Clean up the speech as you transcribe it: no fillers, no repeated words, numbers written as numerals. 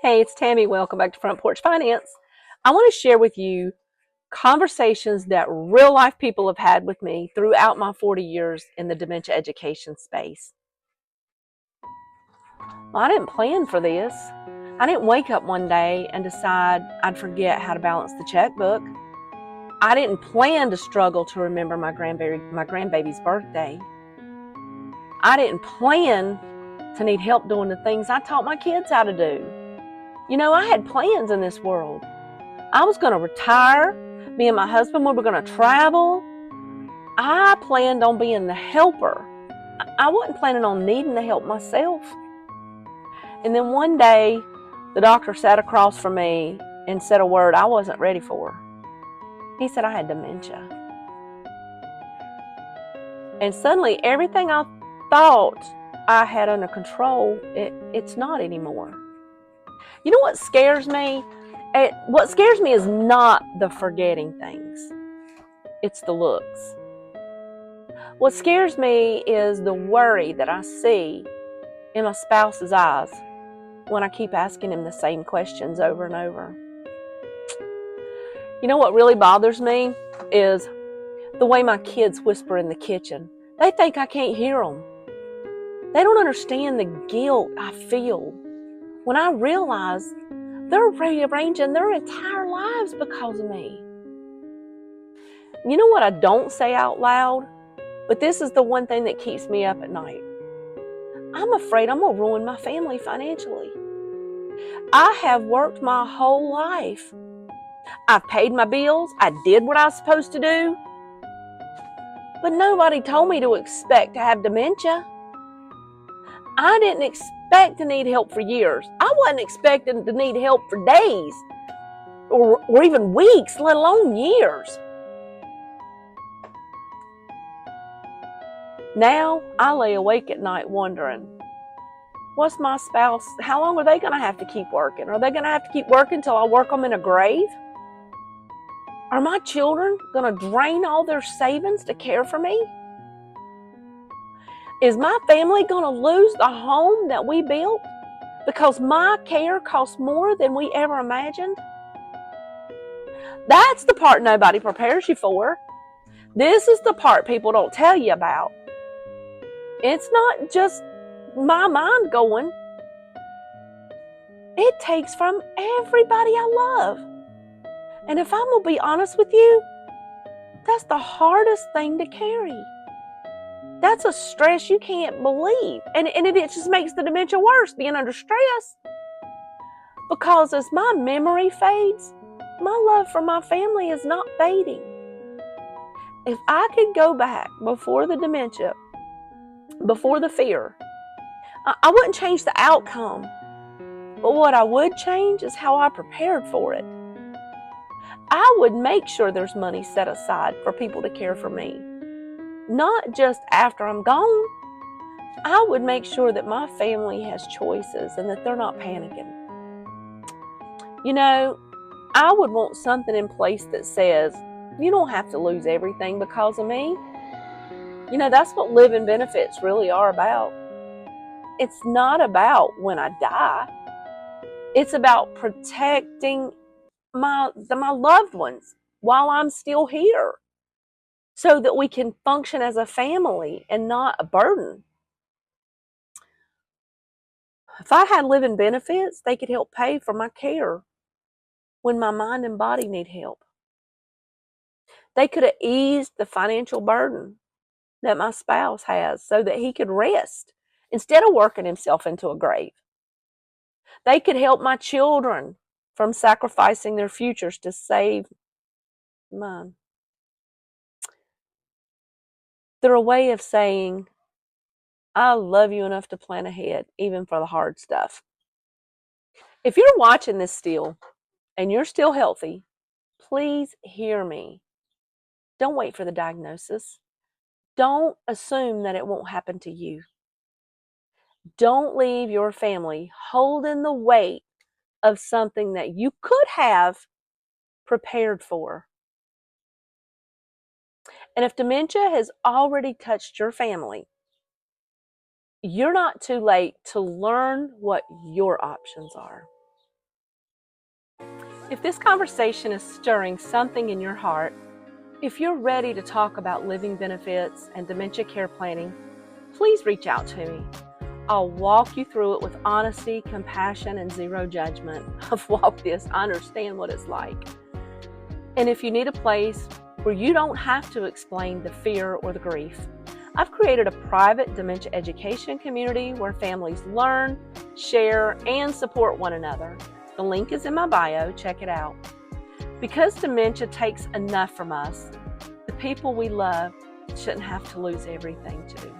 Hey, it's Tammy. Welcome back to Front Porch Finance. I want to share with you conversations that real life people have had with me throughout my 40 years in the dementia education space. Well, I didn't plan for this. I didn't wake up one day and decide I'd forget how to balance the checkbook. I didn't plan to struggle to remember my grandbaby's birthday. I didn't plan to need help doing the things I taught my kids how to do. I had plans in this world. I was going to retire. Me and my husband, we were going to travel. I planned on being the helper. I wasn't planning on needing the help myself. And then one day, the doctor sat across from me and said a word I wasn't ready for. He said I had dementia. And suddenly, everything I thought I had under control, it's not anymore. You know what scares me? What scares me is not the forgetting things. It's the looks. What scares me is the worry that I see in my spouse's eyes when I keep asking him the same questions over and over. You know what really bothers me is the way my kids whisper in the kitchen. They think I can't hear them. They don't understand the guilt I feel when I realize they're rearranging their entire lives because of me. You know what I don't say out loud? But this is the one thing that keeps me up at night. I'm afraid I'm going to ruin my family financially. I have worked my whole life. I've paid my bills. I did what I was supposed to do. But nobody told me to expect to have dementia. I didn't expect to need help for years. I wasn't expecting to need help for days or even weeks, let alone years. Now I lay awake at night wondering, what's my spouse, how long are they going to have to keep working? Are they going to have to keep working until I work them in a grave? Are my children going to drain all their savings to care for me? Is my family going to lose the home that we built because my care costs more than we ever imagined? That's the part nobody prepares you for. This is the part people don't tell you about. It's not just my mind going. It takes from everybody I love. And if I'm going to be honest with you, that's the hardest thing to carry. That's a stress you can't believe. And it just makes the dementia worse, being under stress. Because as my memory fades, my love for my family is not fading. If I could go back before the dementia, before the fear, I wouldn't change the outcome. But what I would change is how I prepared for it. I would make sure there's money set aside for people to care for me. Not just after I'm gone. I would make sure that my family has choices and that they're not panicking. I would want something in place that says, you don't have to lose everything because of me. That's what living benefits really are about. It's not about when I die. It's about protecting my loved ones while I'm still here so that we can function as a family and not a burden. If I had living benefits, they could help pay for my care when my mind and body need help. They could have eased the financial burden that my spouse has so that he could rest instead of working himself into a grave. They could help my children from sacrificing their futures to save mine. They're a way of saying, I love you enough to plan ahead, even for the hard stuff. If you're watching this still and you're still healthy, please hear me. Don't wait for the diagnosis. Don't assume that it won't happen to you. Don't leave your family holding the weight of something that you could have prepared for. And if dementia has already touched your family, you're not too late to learn what your options are. If this conversation is stirring something in your heart, if you're ready to talk about living benefits and dementia care planning, please reach out to me. I'll walk you through it with honesty, compassion, and zero judgment. I've walked this. I understand what it's like. And if you need a place where you don't have to explain the fear or the grief, I've created a private dementia education community where families learn, share, and support one another. The link is in my bio. Check it out. Because dementia takes enough from us, the people we love shouldn't have to lose everything too.